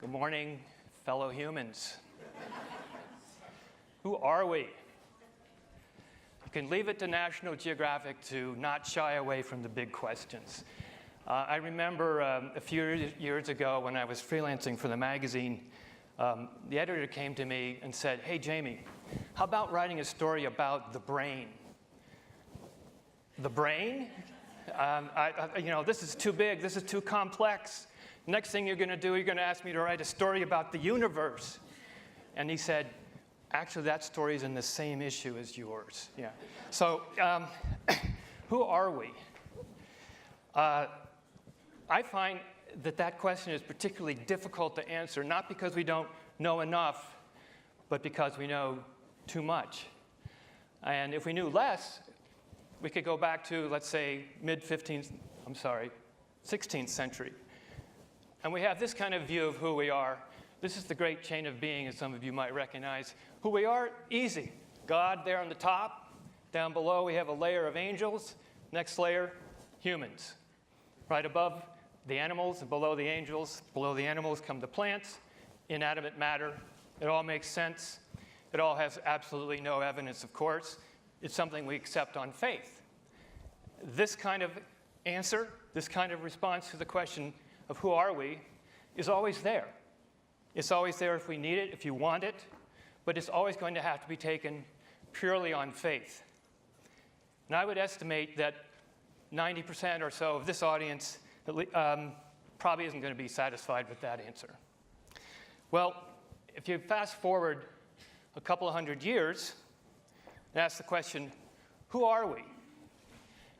Good morning, fellow humans. Who are we? You can leave it to National Geographic to not shy away from the big questions. I remember a few years ago when I was freelancing for the magazine, the editor came to me and said, "Hey, Jamie, how about writing a story about the brain?" The brain? This is too big, this is too complex. Next thing you're going to do, you're going to ask me to write a story about the universe. And he said, actually, that story is in the same issue as yours. Yeah. So who are we? I find that question is particularly difficult to answer, not because we don't know enough, but because we know too much. And if we knew less, we could go back to, let's say, mid-16th century. And we have this kind of view of who we are. This is the great chain of being, as some of you might recognize. Who we are, easy. God there on the top. Down below, we have a layer of angels. Next layer, humans. Right above, the animals, and below the angels. Below the animals come the plants, inanimate matter. It all makes sense. It all has absolutely no evidence, of course. It's something we accept on faith. This kind of answer, this kind of response to the question of who are we, is always there. It's always there if we need it, if you want it, but it's always going to have to be taken purely on faith. And I would estimate that 90% or so of this audience probably isn't going to be satisfied with that answer. Well, if you fast forward a couple of hundred years and ask the question, who are we?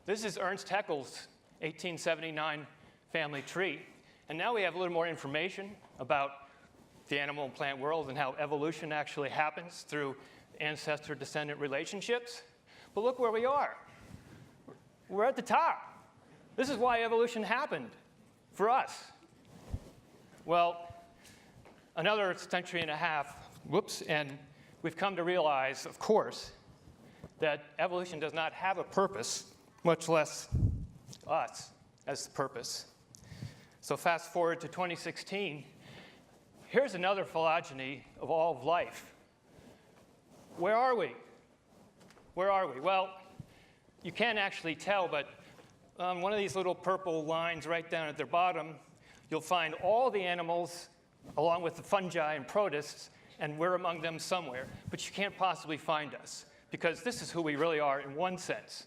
This is Ernst Haeckel's 1879 family tree. And now we have a little more information about the animal and plant world and how evolution actually happens through ancestor-descendant relationships. But look where we are. We're at the top. This is why evolution happened for us. Well, another century and a half, and we've come to realize, of course, that evolution does not have a purpose, much less us as the purpose. So fast forward to 2016, here's another phylogeny of all of life. Where are we? Where are we? Well, you can't actually tell, but on one of these little purple lines right down at the bottom, you'll find all the animals along with the fungi and protists, and we're among them somewhere. But you can't possibly find us, because this is who we really are in one sense.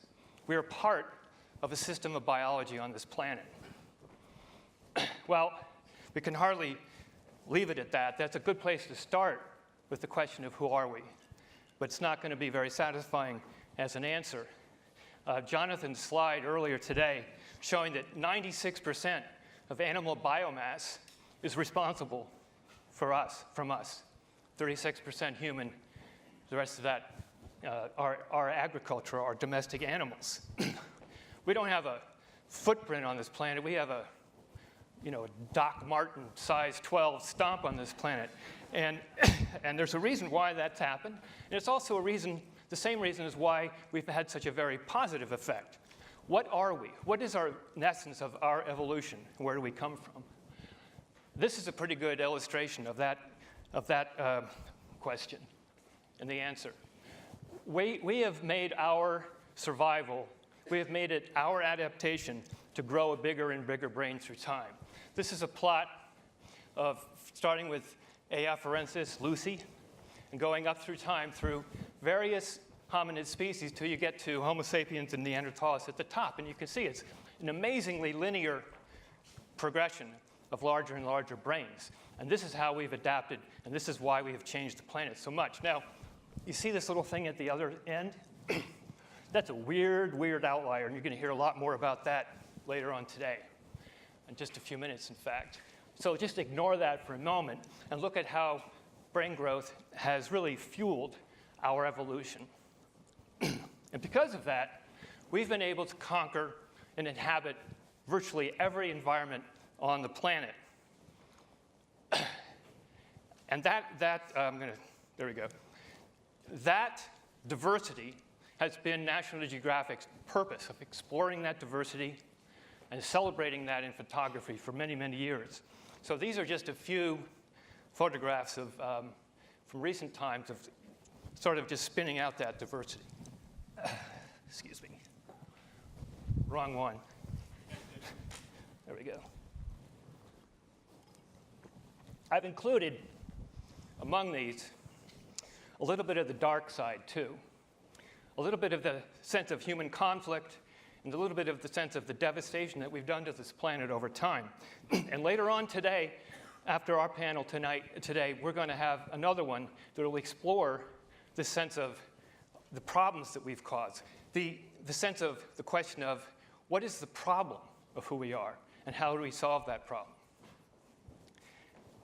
We are part of a system of biology on this planet. Well, we can hardly leave it at that. That's a good place to start with the question of who are we. But it's not going to be very satisfying as an answer. Jonathan's slide earlier today showing that 96% of animal biomass is responsible from us. 36% human, the rest of that are agricultural, are domestic animals. We don't have a footprint on this planet. We have a Doc Martin size 12 stomp on this planet. And there's a reason why that's happened. And it's also the same reason as why we've had such a very positive effect. What are we? What is our essence of our evolution? Where do we come from? This is a pretty good illustration of that question and the answer. We have made our survival, we have made it our adaptation to grow a bigger and bigger brain through time. This is a plot of starting with A. afarensis, Lucy, and going up through time through various hominid species till you get to Homo sapiens and Neanderthals at the top. And you can see it's an amazingly linear progression of larger and larger brains. And this is how we've adapted, and this is why we have changed the planet so much. Now, you see this little thing at the other end? That's a weird outlier, and you're going to hear a lot more about that later on today. In just a few minutes, in fact. So just ignore that for a moment and look at how brain growth has really fueled our evolution. And because of that, we've been able to conquer and inhabit virtually every environment on the planet. And there we go. That diversity has been National Geographic's purpose of exploring that diversity and celebrating that in photography for many, many years. So these are just a few photographs of, from recent times of sort of just spinning out that diversity. Excuse me. Wrong one. There we go. I've included among these a little bit of the dark side, too. A little bit of the sense of human conflict and a little bit of the sense of the devastation that we've done to this planet over time. And later on today, after our panel today, we're going to have another one that will explore the sense of the problems that we've caused, the sense of the question of what is the problem of who we are and how do we solve that problem.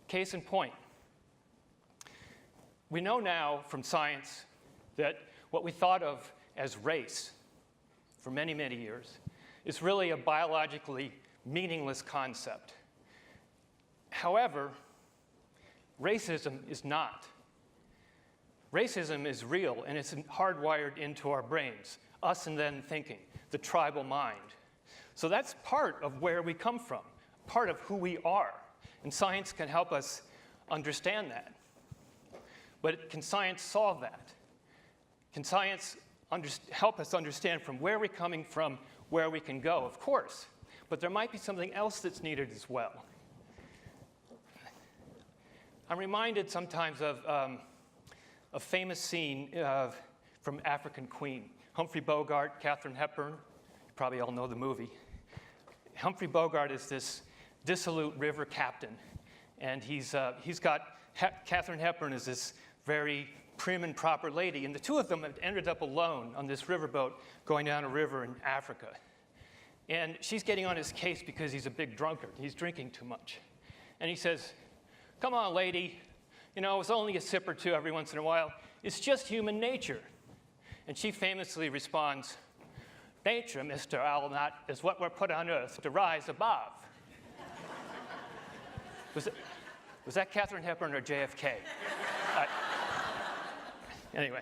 Case in point, we know now from science that what we thought of as race for many, many years is really a biologically meaningless concept. However, racism is not. Racism is real, and it's hardwired into our brains, us and them thinking, the tribal mind. So that's part of where we come from, part of who we are. And science can help us understand that. But can science solve that? Can science help us understand from where we're coming from, where we can go? Of course. But there might be something else that's needed as well. I'm reminded sometimes of a famous scene from African Queen. Humphrey Bogart, Katharine Hepburn. You probably all know the movie. Humphrey Bogart is this dissolute river captain. And he's got Katharine Hepburn is this very prim and proper lady, and the two of them have ended up alone on this riverboat going down a river in Africa. And she's getting on his case because he's a big drunkard. He's drinking too much. And he says, "Come on, lady. You know, it's only a sip or two every once in a while. It's just human nature." And she famously responds, "Nature, Mr. Alnott, is what we're put on earth to rise above." Was that Katharine Hepburn or JFK? Anyway.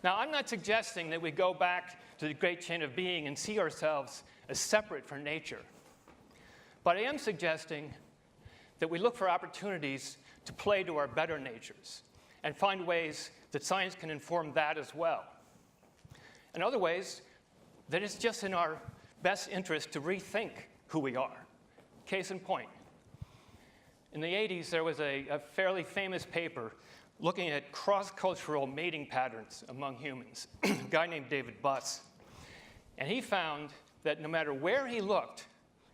Now, I'm not suggesting that we go back to the great chain of being and see ourselves as separate from nature. But I am suggesting that we look for opportunities to play to our better natures and find ways that science can inform that as well. And other ways that it's just in our best interest to rethink who we are. Case in point. In the 80s, there was a fairly famous paper looking at cross-cultural mating patterns among humans, a guy named David Buss. And he found that no matter where he looked,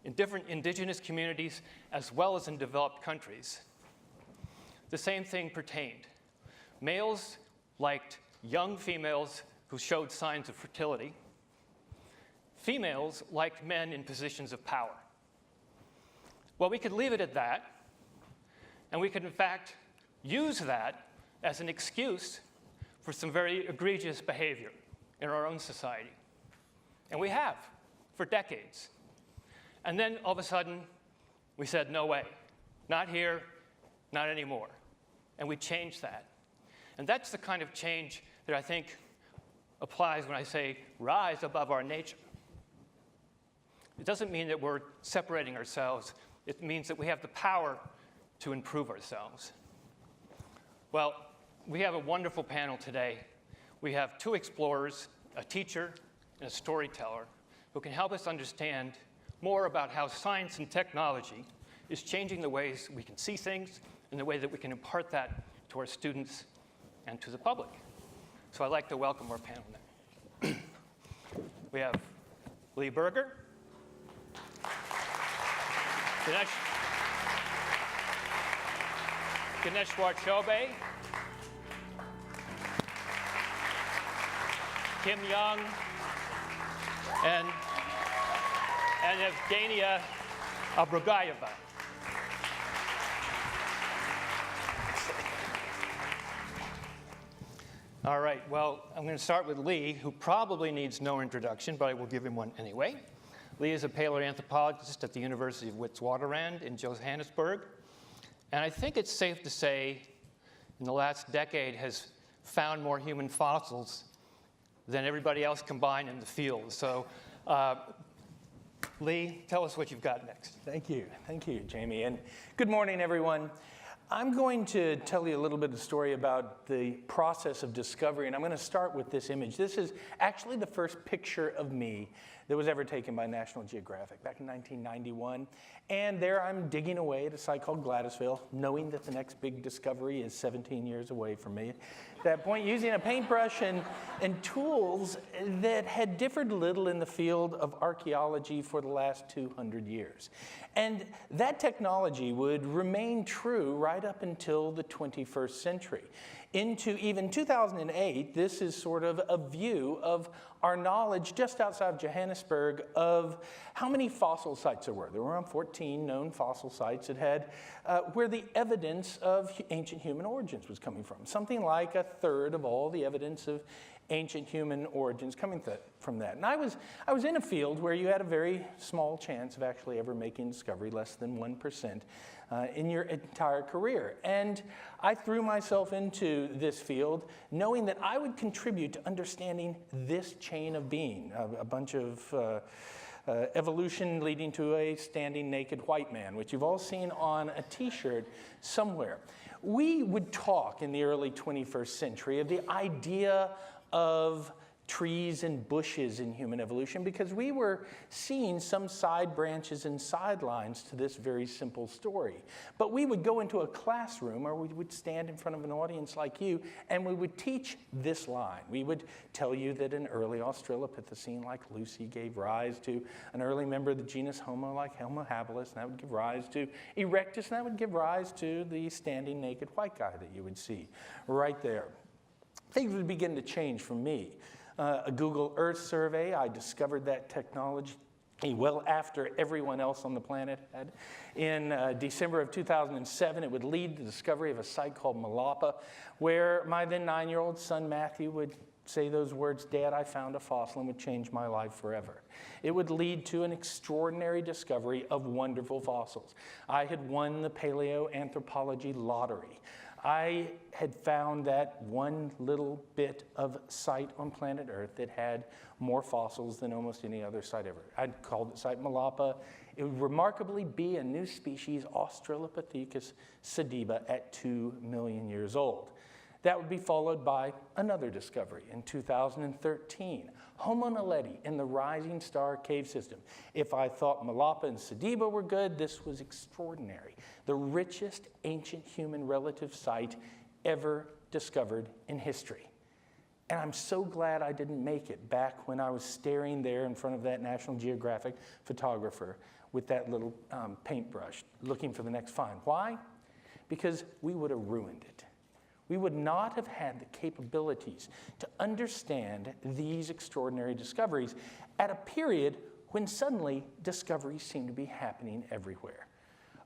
in different indigenous communities as well as in developed countries, the same thing pertained. Males liked young females who showed signs of fertility. Females liked men in positions of power. Well, we could leave it at that, and we could, in fact, use that as an excuse for some very egregious behavior in our own society. And we have for decades. And then all of a sudden, we said, no way, not here, not anymore. And we changed that. And that's the kind of change that I think applies when I say rise above our nature. It doesn't mean that we're separating ourselves. It means that we have the power to improve ourselves. Well, we have a wonderful panel today. We have two explorers, a teacher and a storyteller, who can help us understand more about how science and technology is changing the ways we can see things and the way that we can impart that to our students and to the public. So I'd like to welcome our panel now. We have Lee Berger, Gyaneshwer Chaubey, Kim Young, and Evgenia Arbugaeva. All right, well, I'm going to start with Lee, who probably needs no introduction, but I will give him one anyway. Lee is a paleoanthropologist at the University of Witwatersrand in Johannesburg. And I think it's safe to say, in the last decade, has found more human fossils than everybody else combined in the field. So, Lee, tell us what you've got next. Thank you, Jamie. And good morning, everyone. I'm going to tell you a little bit of the story about the process of discovery, and I'm going to start with this image. This is actually the first picture of me that was ever taken by National Geographic back in 1991. And there I'm digging away at a site called Gladysville, knowing that the next big discovery is 17 years away from me. At that point, using a paintbrush and tools that had differed little in the field of archaeology for the last 200 years. And that technology would remain true right up until the 21st century. Into even 2008, this is sort of a view of our knowledge just outside of Johannesburg of how many fossil sites there were. There were around 14 known fossil sites that had where the evidence of ancient human origins was coming from. Something like a third of all the evidence of ancient human origins coming from that. And I was in a field where you had a very small chance of actually ever making a discovery, less than 1%. In your entire career. And I threw myself into this field knowing that I would contribute to understanding this chain of being, a bunch of evolution leading to a standing naked white man, which you've all seen on a t-shirt somewhere. We would talk in the early 21st century of the idea of trees and bushes in human evolution because we were seeing some side branches and sidelines to this very simple story. But we would go into a classroom or we would stand in front of an audience like you and we would teach this line. We would tell you that an early Australopithecine like Lucy gave rise to an early member of the genus Homo like Homo habilis, and that would give rise to Erectus, and that would give rise to the standing naked white guy that you would see right there. Things would begin to change for me. A Google Earth survey, I discovered that technology well after everyone else on the planet had. In December of 2007, it would lead to the discovery of a site called Malapa, where my then 9-year-old son Matthew would say those words, "Dad, I found a fossil and would change my life forever." It would lead to an extraordinary discovery of wonderful fossils. I had won the paleoanthropology lottery. I had found that one little bit of site on planet Earth that had more fossils than almost any other site ever. I'd called the site Malapa. It would remarkably be a new species, Australopithecus sediba, at 2 million years old. That would be followed by another discovery in 2013, Homo naledi in the Rising Star Cave System. If I thought Malapa and Sediba were good, this was extraordinary. The richest ancient human relative site ever discovered in history. And I'm so glad I didn't make it back when I was staring there in front of that National Geographic photographer with that little paintbrush looking for the next find. Why? Because we would have ruined it. We would not have had the capabilities to understand these extraordinary discoveries at a period when suddenly discoveries seem to be happening everywhere.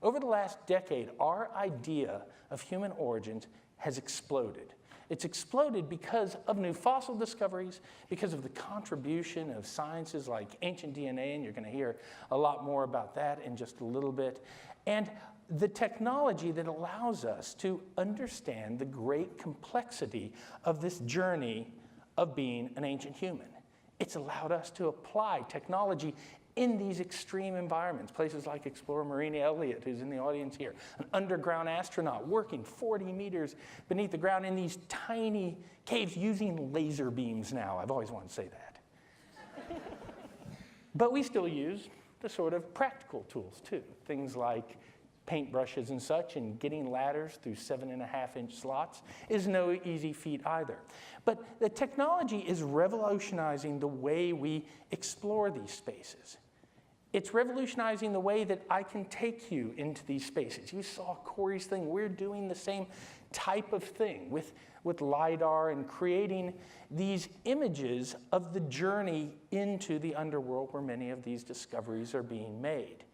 Over the last decade, our idea of human origins has exploded. It's exploded because of new fossil discoveries, because of the contribution of sciences like ancient DNA, and you're going to hear a lot more about that in just a little bit, and the technology that allows us to understand the great complexity of this journey of being an ancient human. It's allowed us to apply technology in these extreme environments, places like Explorer Marina Elliott, who's in the audience here, an underground astronaut working 40 meters beneath the ground in these tiny caves using laser beams now. I've always wanted to say that. But we still use the sort of practical tools too, things like paintbrushes and such, and getting ladders through 7.5-inch slots is no easy feat either. But the technology is revolutionizing the way we explore these spaces. It's revolutionizing the way that I can take you into these spaces. You saw Corey's thing. We're doing the same type of thing with LiDAR and creating these images of the journey into the underworld where many of these discoveries are being made.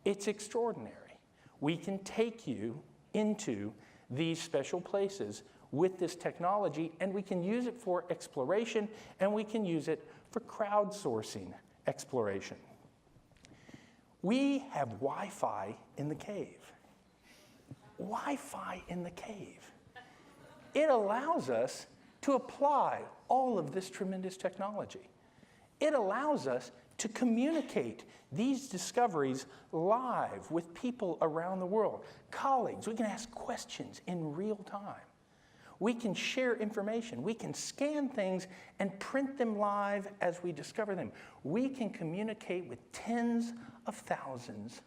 It's extraordinary. We can take you into these special places with this technology, and we can use it for exploration, and we can use it for crowdsourcing exploration. We have Wi-Fi in the cave. Wi-Fi in the cave. It allows us to apply all of this tremendous technology. It allows us to communicate these discoveries live with people around the world. Colleagues, we can ask questions in real time. We can share information. We can scan things and print them live as we discover them. We can communicate with tens of thousands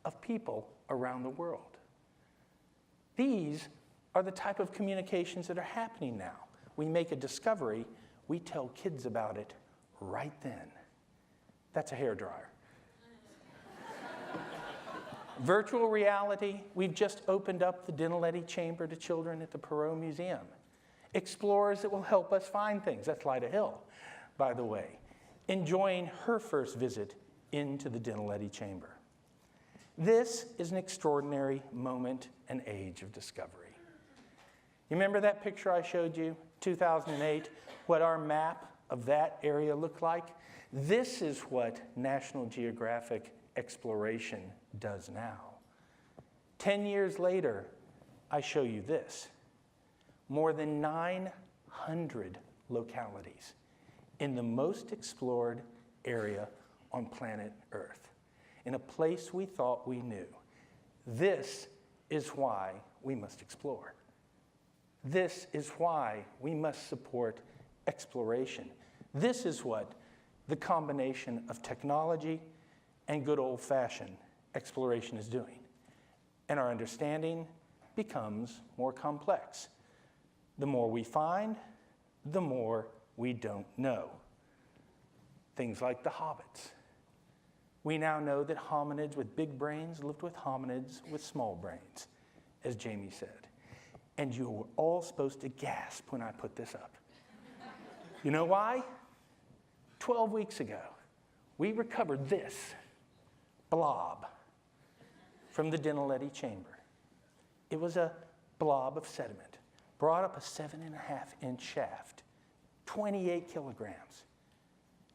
of people around the world. These are the type of communications that are happening now. We make a discovery, we tell kids about it right then. That's a hairdryer. Virtual reality, we've just opened up the Dinaledi Chamber to children at the Perot Museum. Explorers that will help us find things. That's Lyda Hill, by the way, enjoying her first visit into the Dinaledi Chamber. This is an extraordinary moment and age of discovery. You remember that picture I showed you, 2008, what our map of that area looked like? This is what National Geographic exploration does now. 10 years later, I show you this. More than 900 localities in the most explored area on planet Earth, in a place we thought we knew. This is why we must explore. This is why we must support exploration. This is what the combination of technology and good old-fashioned exploration is doing. And our understanding becomes more complex. The more we find, the more we don't know. Things like the hobbits. We now know that hominids with big brains lived with hominids with small brains, as Jamie said. And you were all supposed to gasp when I put this up. You know why? 12 weeks ago, we recovered this blob from the Dinaledi Chamber. It was a blob of sediment, brought up a 7.5-inch shaft, 28 kilograms.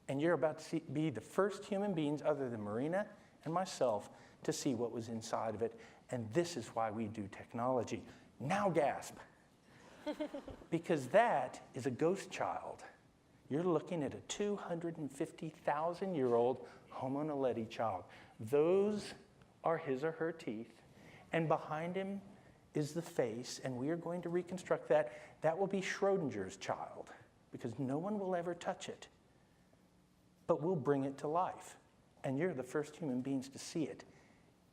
And you're about to be the first human beings other than Marina and myself to see what was inside of it. And this is why we do technology. Now gasp. Because that is a ghost child. You're looking at a 250,000-year-old Homo naledi child. Those are his or her teeth. And behind him is the face, and we are going to reconstruct that. That will be Schrodinger's child, because no one will ever touch it. But we'll bring it to life. And you're the first human beings to see it.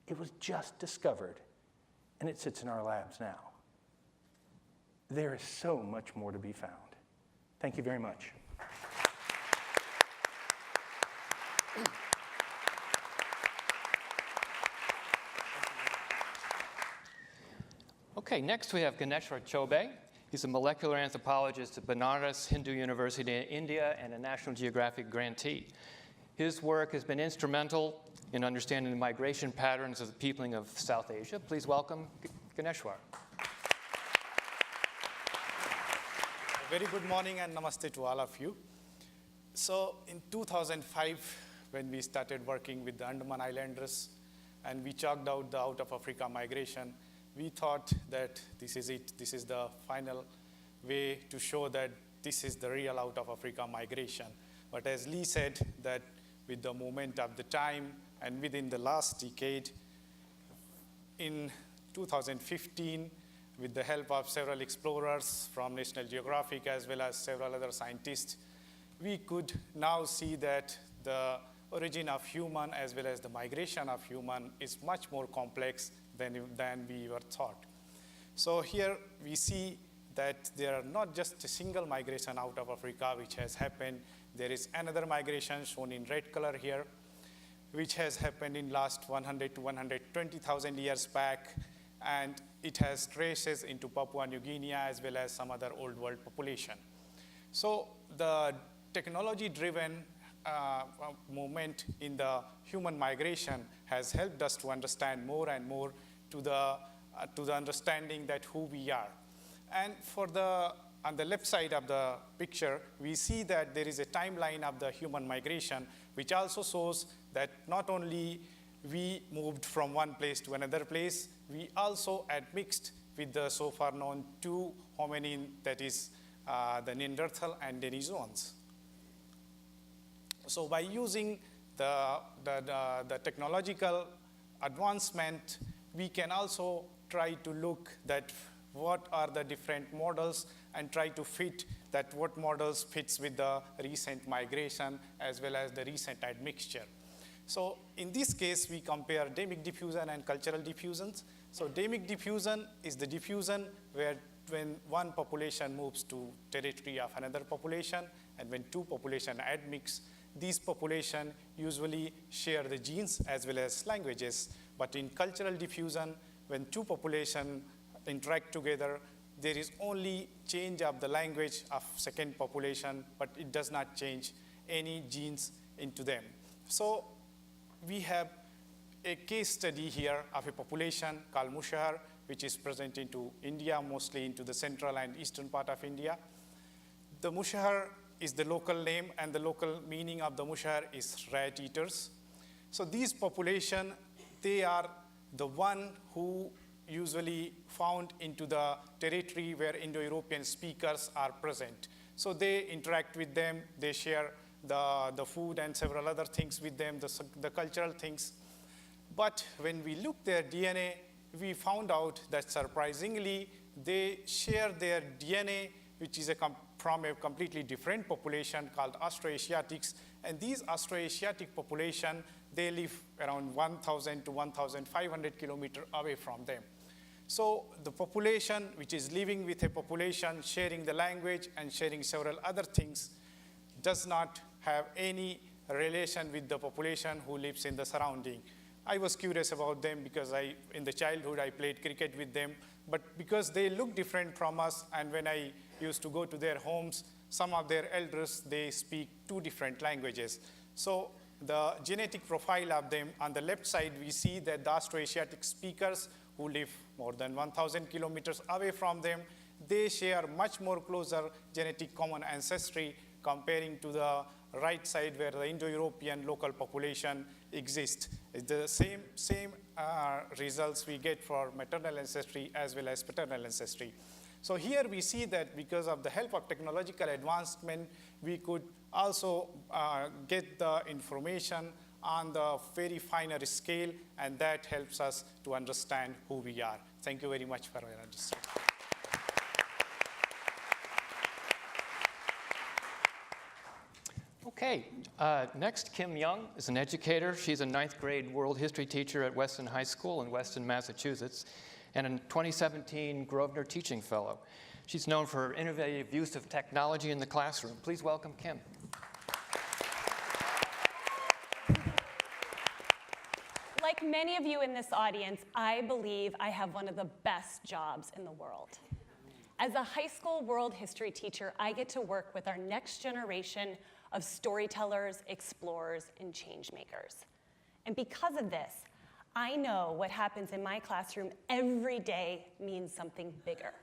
It was just discovered, and it sits in our labs now. There is so much more to be found. Thank you very much. Okay, next we have Gyaneshwer Chaubey. He's a molecular anthropologist at Banaras Hindu University in India and a National Geographic grantee. His work has been instrumental in understanding the migration patterns of the peopling of South Asia. Please welcome Gyaneshwer. Very good morning and namaste to all of you. So in 2005, when we started working with the Andaman Islanders and we chalked out the out of Africa migration, we thought that this is it. This is the final way to show that this is the real out of Africa migration. But as Lee said, that with the movement of the time and within the last decade, in 2015, with the help of several explorers from National Geographic as well as several other scientists, we could now see that the origin of human as well as the migration of human is much more complex than we were thought. So here we see that there are not just a single migration out of Africa which has happened. There is another migration shown in red color here, which has happened in last 100 to 120,000 years back, and it has traces into Papua New Guinea as well as some other old world population. So the technology-driven movement in the human migration has helped us to understand more and more to the understanding that who we are. And on the left side of the picture, we see that there is a timeline of the human migration, which also shows that not only we moved from one place to another place, we also admixed with the so far known two hominin, that is the Neanderthal and Denisovans. So by using the technological advancement, we can also try to look at what are the different models and try to fit that what models fits with the recent migration as well as the recent admixture. So in this case, we compare demic diffusion and cultural diffusions. So demic diffusion is the diffusion where when one population moves to territory of another population, and when two populations admix, these populations usually share the genes as well as languages. But in cultural diffusion, when two populations interact together, there is only change of the language of second population, but it does not change any genes into them. So we have a case study here of a population called Mushahar, which is present into India, mostly into the central and eastern part of India. The Mushahar is the local name, and the local meaning of the Mushahar is rat eaters. So these population, they are the one who usually found into the territory where Indo-European speakers are present. So they interact with them, they share the food and several other things with them, the cultural things. But when we look their DNA, we found out that surprisingly, they share their DNA, which is from a completely different population called Austroasiatics. And these Austroasiatic population, they live around 1,000 to 1,500 kilometers away from them. So the population, which is living with a population, sharing the language and sharing several other things, does not have any relation with the population who lives in the surrounding. I was curious about them because in the childhood, I played cricket with them. But because they look different from us, and when I used to go to their homes, some of their elders, they speak two different languages. So the genetic profile of them, on the left side, we see that the Austroasiatic speakers who live more than 1,000 kilometers away from them, they share much more closer genetic common ancestry comparing to the right side where the Indo-European local population exists. It's the same results we get for maternal ancestry as well as paternal ancestry. So here we see that because of the help of technological advancement, we could also get the information on the very finer scale, and that helps us to understand who we are. Thank you very much for your understanding. Okay, next, Kim Young is an educator. She's a 9th grade world history teacher at Weston High School in Weston, Massachusetts, and a 2017 Grosvenor Teaching Fellow. She's known for her innovative use of technology in the classroom. Please welcome Kim. Like many of you in this audience, I believe I have one of the best jobs in the world. As a high school world history teacher, I get to work with our next generation of storytellers, explorers, and change makers. And because of this, I know what happens in my classroom every day means something bigger.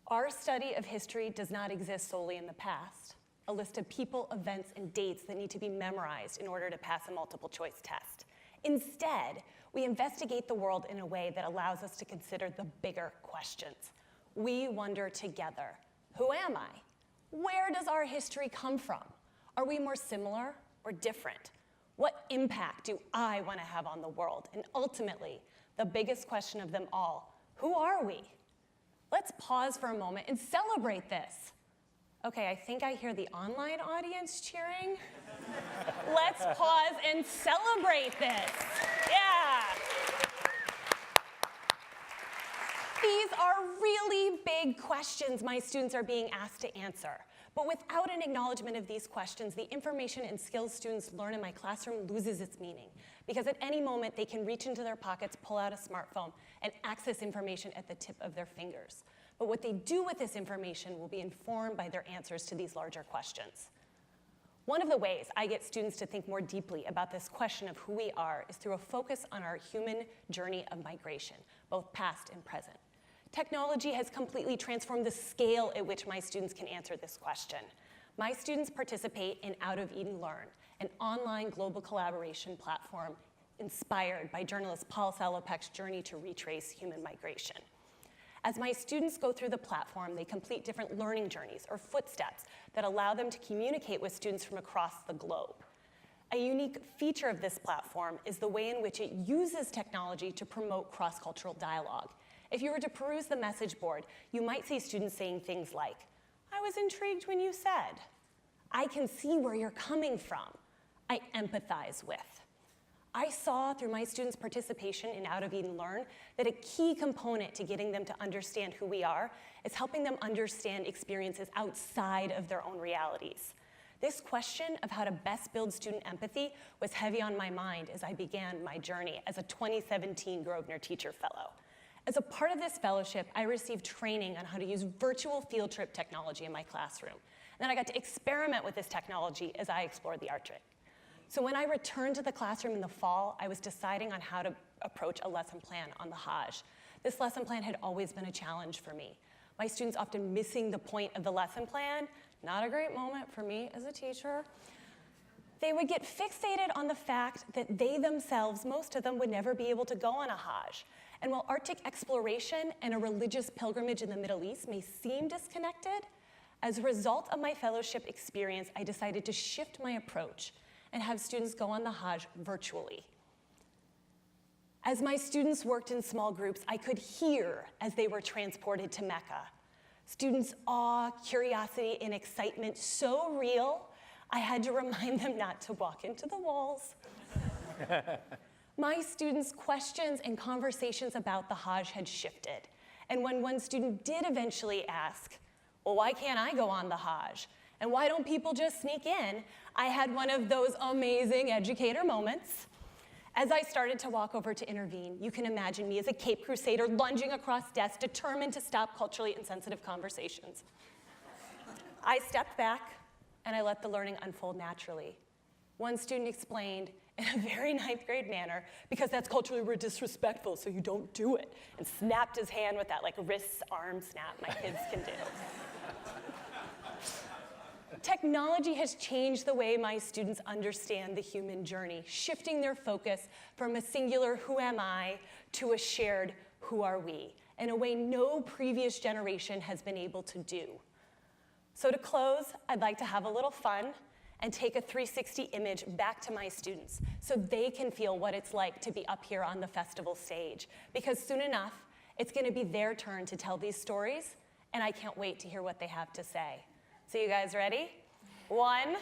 Our study of history does not exist solely in the past, a list of people, events, and dates that need to be memorized in order to pass a multiple choice test. Instead, we investigate the world in a way that allows us to consider the bigger questions. We wonder together, who am I? Where does our history come from? Are we more similar or different? What impact do I want to have on the world? And ultimately, the biggest question of them all, who are we? Let's pause for a moment and celebrate this. Okay, I think I hear the online audience cheering. Let's pause and celebrate this. Yeah. These are really big questions my students are being asked to answer. But without an acknowledgement of these questions, the information and skills students learn in my classroom loses its meaning. Because at any moment, they can reach into their pockets, pull out a smartphone, and access information at the tip of their fingers. But what they do with this information will be informed by their answers to these larger questions. One of the ways I get students to think more deeply about this question of who we are is through a focus on our human journey of migration, both past and present. Technology has completely transformed the scale at which my students can answer this question. My students participate in Out of Eden Learn, an online global collaboration platform inspired by journalist Paul Salopek's journey to retrace human migration. As my students go through the platform, they complete different learning journeys or footsteps that allow them to communicate with students from across the globe. A unique feature of this platform is the way in which it uses technology to promote cross-cultural dialogue. If you were to peruse the message board, you might see students saying things like, "I was intrigued when you said," "I can see where you're coming from," "I empathize with." I saw through my students' participation in Out of Eden Learn that a key component to getting them to understand who we are is helping them understand experiences outside of their own realities. This question of how to best build student empathy was heavy on my mind as I began my journey as a 2017 Grosvenor Teacher Fellow. As a part of this fellowship, I received training on how to use virtual field trip technology in my classroom. And then I got to experiment with this technology as I explored the Arctic. So when I returned to the classroom in the fall, I was deciding on how to approach a lesson plan on the Hajj. This lesson plan had always been a challenge for me. My students often missing the point of the lesson plan, not a great moment for me as a teacher. They would get fixated on the fact that they themselves, most of them, would never be able to go on a Hajj. And while Arctic exploration and a religious pilgrimage in the Middle East may seem disconnected, as a result of my fellowship experience, I decided to shift my approach and have students go on the Hajj virtually. As my students worked in small groups, I could hear as they were transported to Mecca. Students' awe, curiosity, and excitement so real, I had to remind them not to walk into the walls. My students' questions and conversations about the Hajj had shifted. And when one student did eventually ask, "Well, why can't I go on the Hajj? And why don't people just sneak in?" I had one of those amazing educator moments. As I started to walk over to intervene, you can imagine me as a Cape Crusader lunging across desks, determined to stop culturally insensitive conversations. I stepped back, and I let the learning unfold naturally. One student explained in a very ninth grade manner, "Because that's culturally disrespectful, so you don't do it," and snapped his hand with that wrist arm snap my kids can do. Technology has changed the way my students understand the human journey, shifting their focus from a singular "who am I" to a shared "who are we," in a way no previous generation has been able to do. So to close, I'd like to have a little fun and take a 360 image back to my students so they can feel what it's like to be up here on the festival stage. Because soon enough, it's going to be their turn to tell these stories, and I can't wait to hear what they have to say. So you guys ready? 1,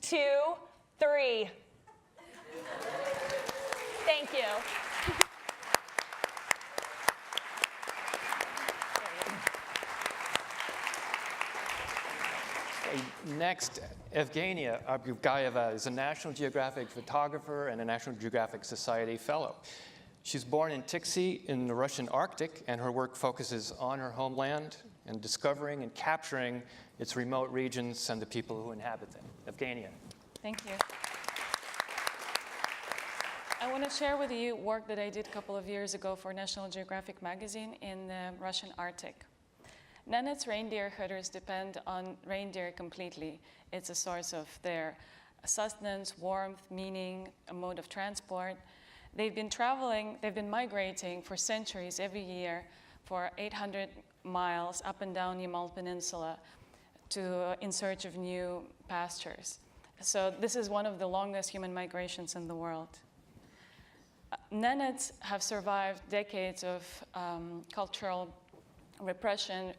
2, 3. Thank you. Next, Evgenia Arbugaeva is a National Geographic photographer and a National Geographic Society fellow. She's born in Tixi in the Russian Arctic, and her work focuses on her homeland and discovering and capturing its remote regions and the people who inhabit them. Evgenia. Thank you. I want to share with you work that I did a couple of years ago for National Geographic magazine in the Russian Arctic. Nenets reindeer herders depend on reindeer completely. It's a source of their sustenance, warmth, meaning, a mode of transport. They've been migrating for centuries every year for 800 miles up and down Yamal Peninsula in search of new pastures. So this is one of the longest human migrations in the world. Nenets have survived decades of cultural repression,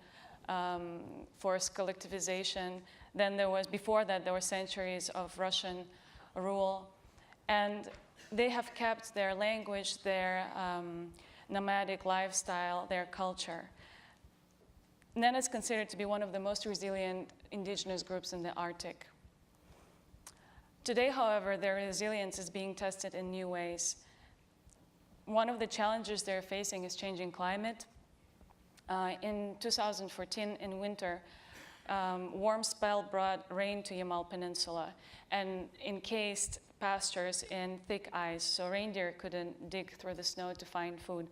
forced collectivization. Then before that, there were centuries of Russian rule. And they have kept their language, their nomadic lifestyle, their culture. Nen is considered to be one of the most resilient indigenous groups in the Arctic. Today, however, their resilience is being tested in new ways. One of the challenges they're facing is changing climate. In 2014, in winter, warm spell brought rain to Yamal Peninsula and encased pastures in thick ice, so reindeer couldn't dig through the snow to find food.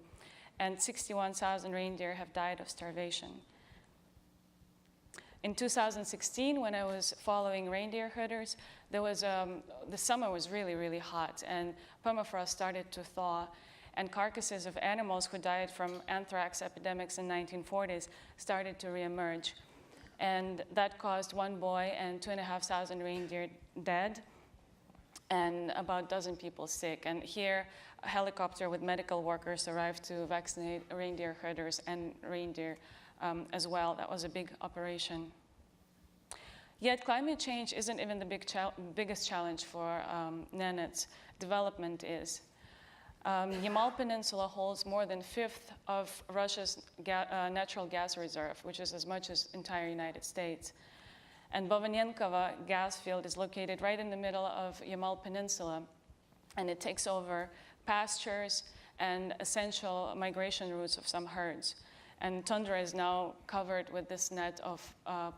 And 61,000 reindeer have died of starvation. In 2016, when I was following reindeer herders, the summer was really, really hot, and permafrost started to thaw, and carcasses of animals who died from anthrax epidemics in the 1940s started to reemerge. And that caused one boy and 2,500 reindeer dead. and about a dozen people sick. And here, a helicopter with medical workers arrived to vaccinate reindeer herders and reindeer as well. That was a big operation. Yet climate change isn't even the biggest challenge for Nenets. Development is. Yamal Peninsula holds more than a fifth of Russia's natural gas reserve, which is as much as the entire United States. And Bovanenkovo gas field is located right in the middle of Yamal Peninsula, and it takes over pastures and essential migration routes of some herds. And tundra is now covered with this net of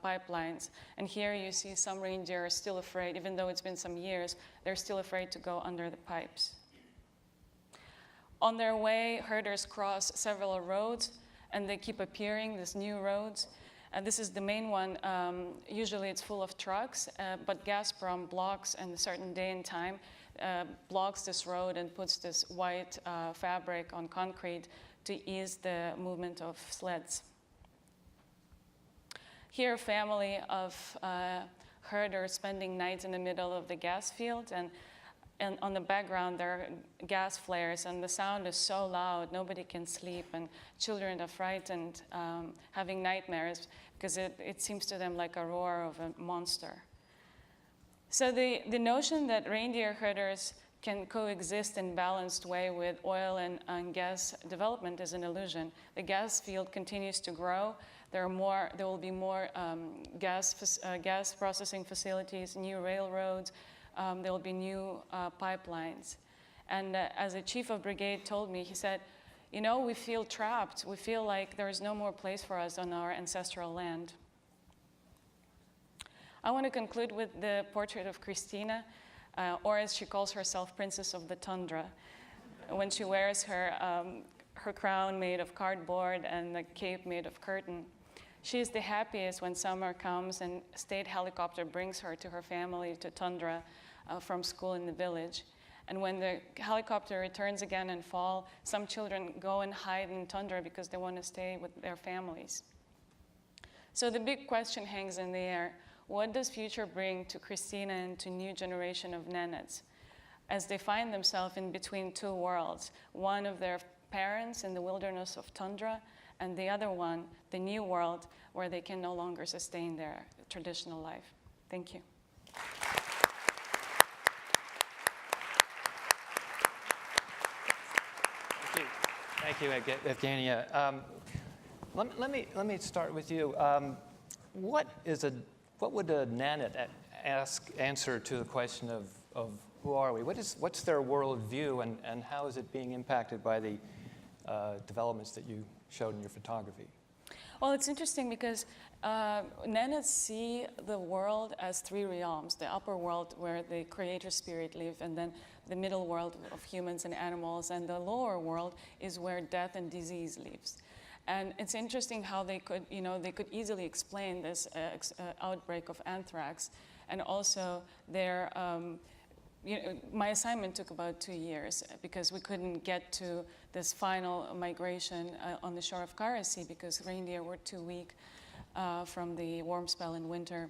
pipelines. And here you see some reindeer are still afraid, even though it's been some years, they're still afraid to go under the pipes. On their way, herders cross several roads, and they keep appearing, these new roads. This is the main one. Usually it's full of trucks, but Gazprom blocks, and a certain day and time, blocks this road and puts this white fabric on concrete to ease the movement of sleds. Here, a family of herders spending nights in the middle of the gas field, and on the background there are gas flares, and the sound is so loud nobody can sleep, and children are frightened, having nightmares, because it seems to them like a roar of a monster. So the notion that reindeer herders can coexist in a balanced way with oil and gas development is an illusion. The gas field continues to grow. There will be more gas processing facilities, new railroads. There will be new pipelines. And as a chief of brigade told me, he said, you know, we feel trapped. We feel like there is no more place for us on our ancestral land. I want to conclude with the portrait of Christina, or as she calls herself, Princess of the Tundra, when she wears her crown made of cardboard and the cape made of curtain. She is the happiest when summer comes and state helicopter brings her to her family to Tundra from school in the village. And when the helicopter returns again in fall, some children go and hide in Tundra because they want to stay with their families. So the big question hangs in the air. What does future bring to Christina and to new generation of Nenets as they find themselves in between two worlds, one of their parents in the wilderness of Tundra, and the other one, the new world, where they can no longer sustain their traditional life? Thank you. Thank you, Evgenia. Let me start with you. What would a Nenet answer to the question of who are we? What's their worldview, and how is it being impacted by the developments that you showed in your photography? Well, it's interesting because Nenets see the world as three realms: the upper world where the creator spirit lives, and then the middle world of humans and animals, and the lower world is where death and disease lives. And it's interesting how they could easily explain this outbreak of anthrax, and also their. My assignment took about 2 years because we couldn't get to this final migration on the shore of Kara Sea because reindeer were too weak from the warm spell in winter.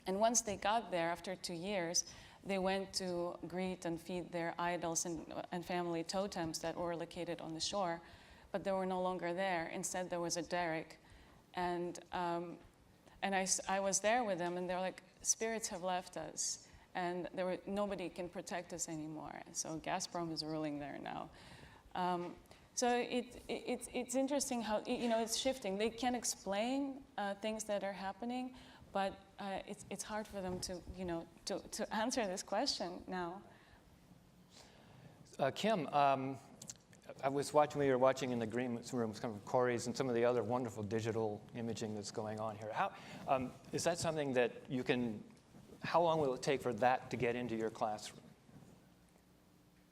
And once they got there, after 2 years, they went to greet and feed their idols and family totems that were located on the shore, but they were no longer there. Instead, there was a derrick. And I was there with them, and they're like, spirits have left us. And nobody can protect us anymore. So Gazprom is ruling there now. So it's interesting how it's shifting. They can explain things that are happening, but it's hard for them to answer this question now. Kim, I was watching. We were watching in the green room, some of Corey's and some of the other wonderful digital imaging that's going on here. How is that something that you can? How long will it take for that to get into your classroom?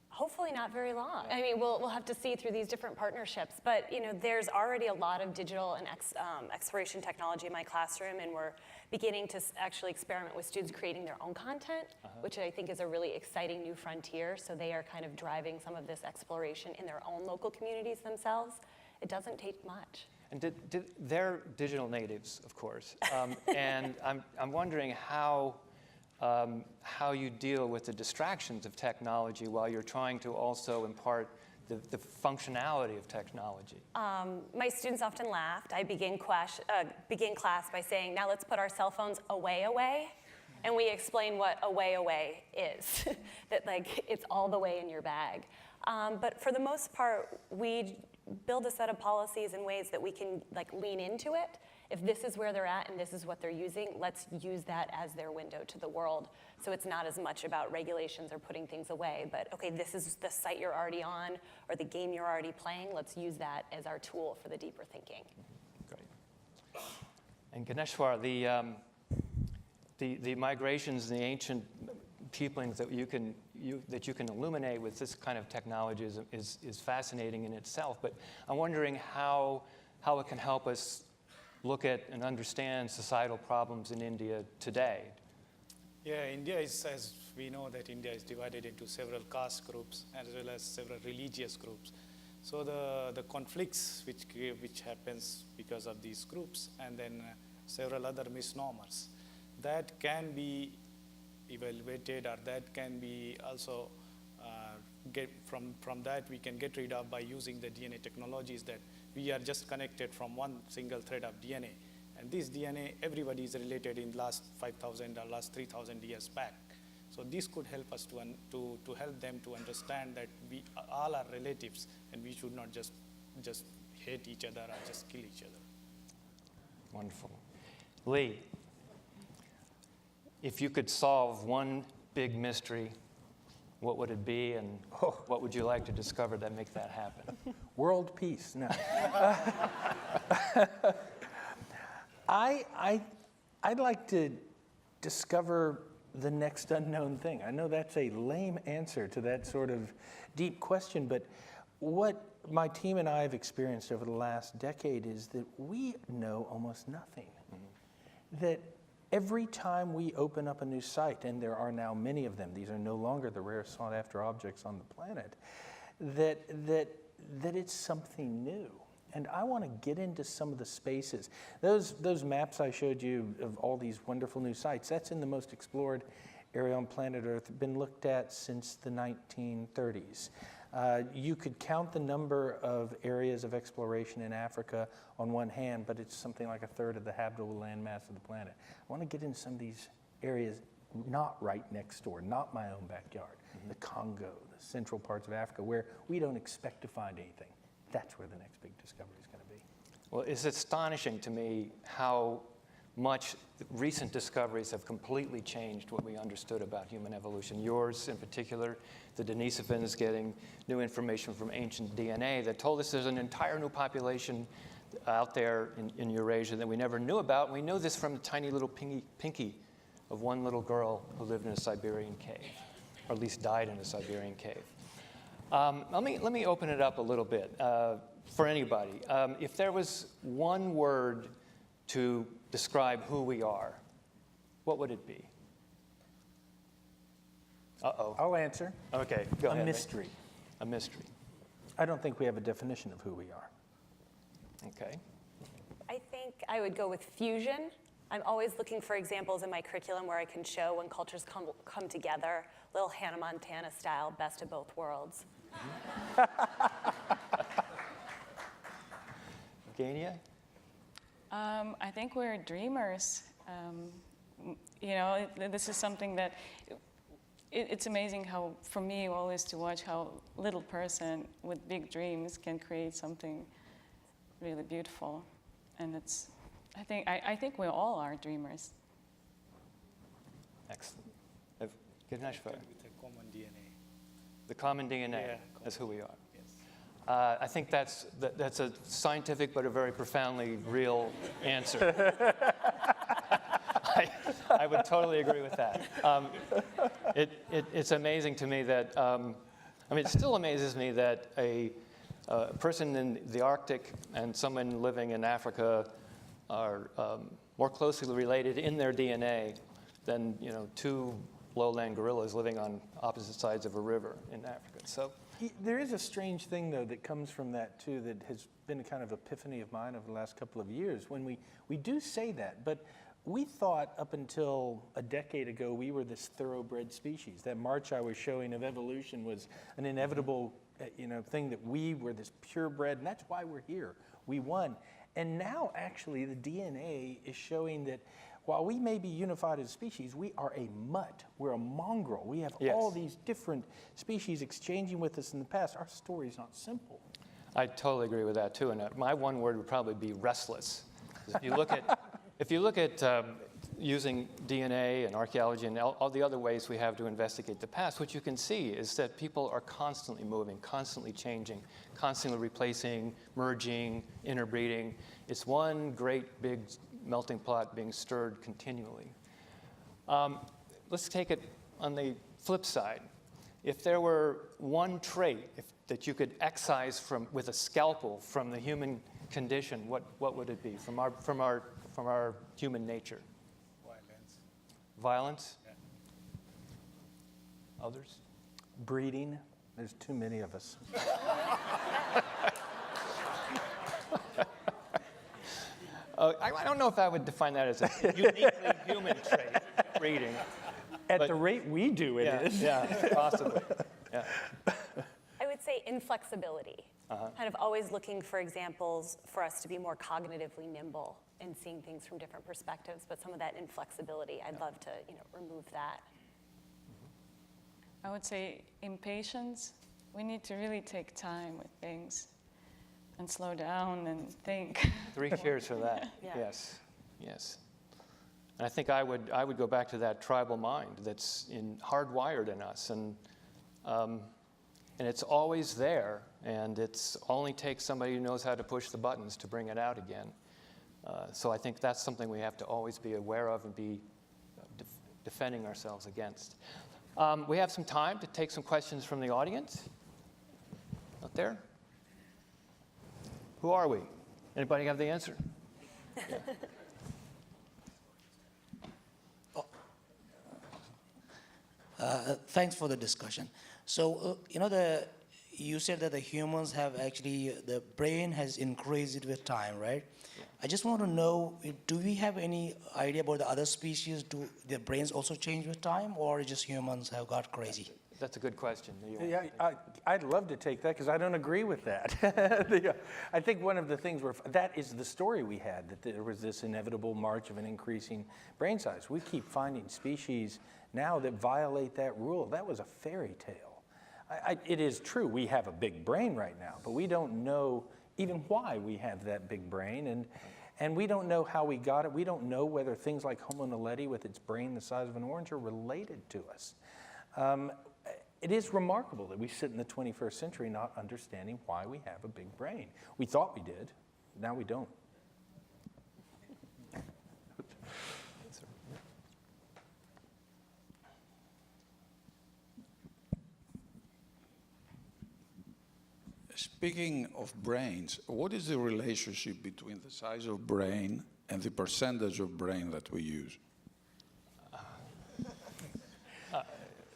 Hopefully not very long. I mean, we'll have to see through these different partnerships, but there's already a lot of digital and exploration technology in my classroom, and we're beginning to actually experiment with students creating their own content, which I think is a really exciting new frontier. So they are kind of driving some of this exploration in their own local communities themselves. It doesn't take much. And they're digital natives, of course, and I'm wondering how how you deal with the distractions of technology while you're trying to also impart the functionality of technology. My students often laughed. I begin class by saying, now let's put our cell phones away. And we explain what away is, that like it's all the way in your bag. But for the most part, we build a set of policies in ways that we can like lean into it. If this is where they're at and this is what they're using, let's use that as their window to the world. So it's not as much about regulations or putting things away, but okay, this is the site you're already on or the game you're already playing. Let's use that as our tool for the deeper thinking. Great. And Gyaneshwer, the migrations and the ancient peoplings that you can illuminate with this kind of technology is fascinating in itself. But I'm wondering how it can help us look at and understand societal problems in India today. Yeah, India is, as we know, that India is divided into several caste groups as well as several religious groups. So the conflicts which happens because of these groups, and then several other misnomers, that can be evaluated, or that can be also from that we can get rid of by using the DNA technologies, that we are just connected from one single thread of DNA. And this DNA, everybody is related in last 5,000 or last 3,000 years back. So this could help us to help them to understand that we all are relatives, and we should not just hate each other or just kill each other. Wonderful. Lee, if you could solve one big mystery, what would it be, and what would you like to discover that make that happen? World peace. No. I'd like to discover the next unknown thing. I know that's a lame answer to that sort of deep question, but what my team and I have experienced over the last decade is that we know almost nothing. Mm-hmm. That every time we open up a new site, and there are now many of them, these are no longer the rare sought-after objects on the planet, that it's something new. And I want to get into some of the spaces. Those maps I showed you of all these wonderful new sites, that's in the most explored area on planet Earth, been looked at since the 1930s. You could count the number of areas of exploration in Africa on one hand, but it's something like a third of the habitable landmass of the planet. I want to get into some of these areas not right next door, not my own backyard. Mm-hmm. The Congo, the central parts of Africa, where we don't expect to find anything. That's where the next big discovery is going to be. Well, it's astonishing to me how much recent discoveries have completely changed what we understood about human evolution. Yours in particular, the Denisovans getting new information from ancient DNA that told us there's an entire new population out there in Eurasia that we never knew about. We know this from the tiny little pinky of one little girl who lived in a Siberian cave, or at least died in a Siberian cave. Let me open it up a little bit for anybody. If there was one word to describe who we are, what would it be? Uh-oh. I'll answer. Okay, go ahead. A mystery. A mystery. I don't think we have a definition of who we are. Okay. I think I would go with fusion. I'm always looking for examples in my curriculum where I can show when cultures come together, little Hannah Montana style, best of both worlds. Evgenia? I think we're dreamers. This is something that it's amazing how, for me, always to watch how a little person with big dreams can create something really beautiful, and I think we all are dreamers. Excellent. Gyaneshwer. With a common DNA. The common DNA, Yeah, that's who we are. Yes. I think that's a scientific but a very profoundly real answer. I would totally agree with that. It's amazing to me that, it still amazes me that a person in the Arctic and someone living in Africa are more closely related in their DNA than two lowland gorillas living on opposite sides of a river in Africa. So there is a strange thing, though, that comes from that, too, that has been a kind of epiphany of mine over the last couple of years when we do say that. But we thought up until a decade ago we were this thoroughbred species. That march I was showing of evolution was an inevitable thing, that we were this purebred, and that's why we're here. We won. And now actually the DNA is showing that while we may be unified as a species, we are a mutt. We're a mongrel. We have all these different species exchanging with us in the past. Our story is not simple. I totally agree with that too. And my one word would probably be restless. If you look at using DNA and archaeology and all the other ways we have to investigate the past, what you can see is that people are constantly moving, constantly changing, constantly replacing, merging, interbreeding. It's one great big melting pot being stirred continually. Let's take it on the flip side. If there were one trait that you could excise with a scalpel from the human condition, what would it be from our human nature? Violence. Violence? Yeah. Others? Breeding. There's too many of us. I don't know if I would define that as a uniquely human trait, breeding. At the rate we do, it is. Yeah, possibly. Yeah. I would say inflexibility. Kind of always looking for examples for us to be more cognitively nimble and seeing things from different perspectives, but some of that inflexibility, I'd love to remove that. I would say impatience. We need to really take time with things and slow down and think. 3 cheers for that. Yeah. Yes. And I think I would go back to that tribal mind that's hardwired in us, and it's always there, and it's only takes somebody who knows how to push the buttons to bring it out again. So I think that's something we have to always be aware of and be defending ourselves against. We have some time to take some questions from the audience. Out there? Who are we? Anybody have the answer? Thanks for the discussion. So, you said that the humans have actually, the brain has increased with time, right? Yeah. I just want to know, do we have any idea about the other species? Do their brains also change with time, or just humans have got crazy? That's a good question. Yeah, I'd love to take that because I don't agree with that. I think one of the things that is the story we had, that there was this inevitable march of an increasing brain size. We keep finding species now that violate that rule. That was a fairy tale. It is true, we have a big brain right now, but we don't know even why we have that big brain, and we don't know how we got it. We don't know whether things like Homo naledi with its brain the size of an orange are related to us. It is remarkable that we sit in the 21st century not understanding why we have a big brain. We thought we did, now we don't. Speaking of brains, what is the relationship between the size of brain and the percentage of brain that we use?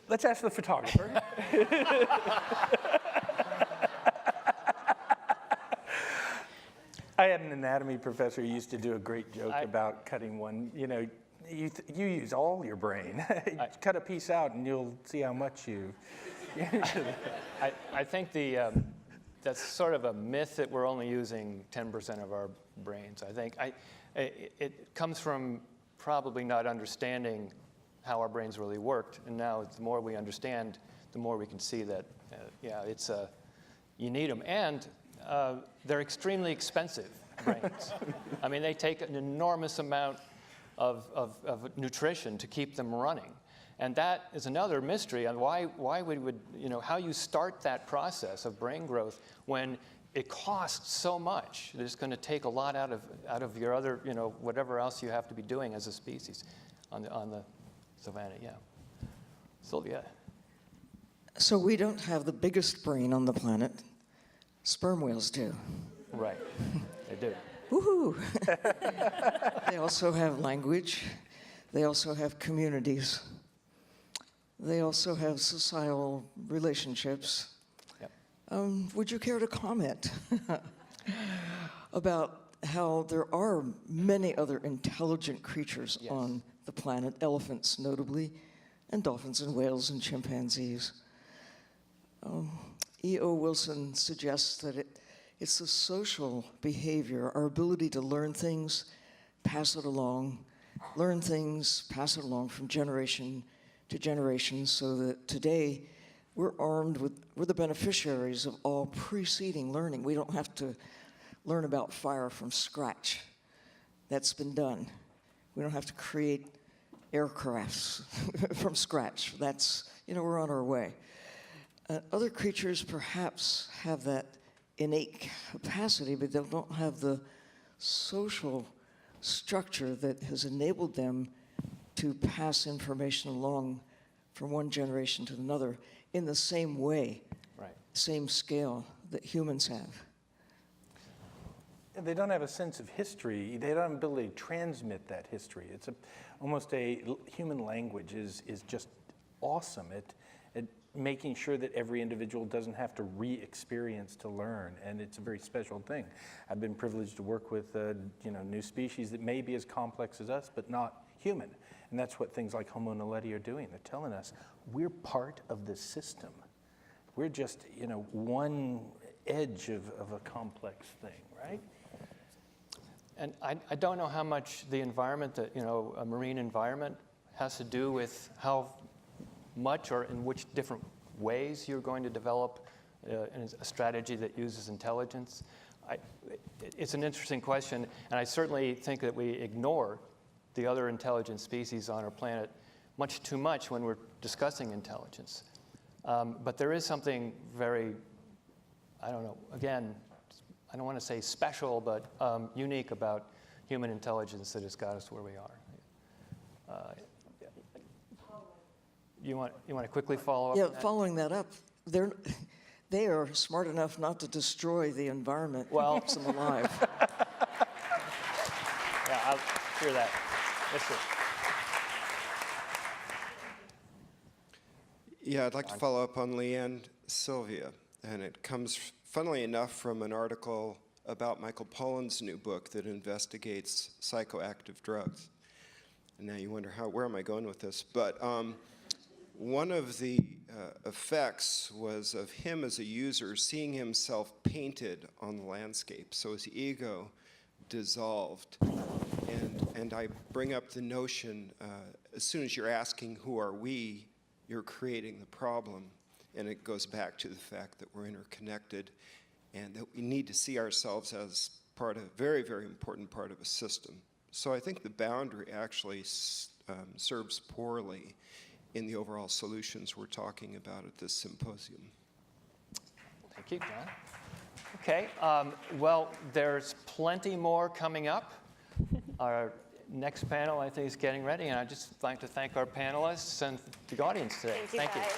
Let's ask the photographer. I had an anatomy professor who used to do a great joke about cutting one. You use all your brain. Cut a piece out and you'll see how much you. I think that's sort of a myth that we're only using 10% of our brains. I think it comes from probably not understanding how our brains really worked, and now the more we understand, the more we can see that, you need them, and they're extremely expensive brains. I mean, they take an enormous amount of nutrition to keep them running, and that is another mystery on why we would, how you start that process of brain growth when it costs so much that it's going to take a lot out of your other, whatever else you have to be doing as a species on the savannah, yeah. Sylvia. So we don't have the biggest brain on the planet. Sperm whales do. Right, they do. Woohoo! They also have language. They also have communities. They also have societal relationships. Yep. Would you care to comment about how there are many other intelligent creatures on the planet, elephants notably, and dolphins and whales and chimpanzees. E.O. Wilson suggests that it's the social behavior, our ability to learn things, pass it along, learn things, pass it along from generation to generation, so that today we're the beneficiaries of all preceding learning. We don't have to learn about fire from scratch. That's been done. We don't have to create aircrafts from scratch. That's, we're on our way. Other creatures perhaps have that innate capacity, but they don't have the social structure that has enabled them to pass information along from one generation to another in the same way, same scale that humans have. They don't have a sense of history. They don't have the ability to transmit that history. It's almost a human language is just awesome at making sure that every individual doesn't have to re-experience to learn, and it's a very special thing. I've been privileged to work with new species that may be as complex as us, but not human, and that's what things like Homo naledi are doing. They're telling us we're part of the system. We're just one edge of a complex thing, right? And I don't know how much the environment, a marine environment, has to do with how much or in which different ways you're going to develop a strategy that uses intelligence. It's an interesting question, and I certainly think that we ignore the other intelligent species on our planet much too much when we're discussing intelligence. But there is something very, again, I don't want to say special, but unique about human intelligence that has got us where we are. You want to quickly follow up? Yeah, on that? Following that up, they are smart enough not to destroy the environment that keeps them alive. Yeah, I'll hear that. Yes, sir. Yeah, I'd like to follow up on Leanne Sylvia, and it comes, funnily enough, from an article about Michael Pollan's new book that investigates psychoactive drugs. And now you wonder, where am I going with this? But one of the effects was of him as a user seeing himself painted on the landscape. So his ego dissolved. And I bring up the notion, as soon as you're asking who are we, you're creating the problem. And it goes back to the fact that we're interconnected and that we need to see ourselves as a very, very important part of a system. So I think the boundary actually serves poorly in the overall solutions we're talking about at this symposium. Thank you, John. Okay, well, there's plenty more coming up. Our next panel, I think, is getting ready, and I'd just like to thank our panelists and the audience today. Thank you, guys.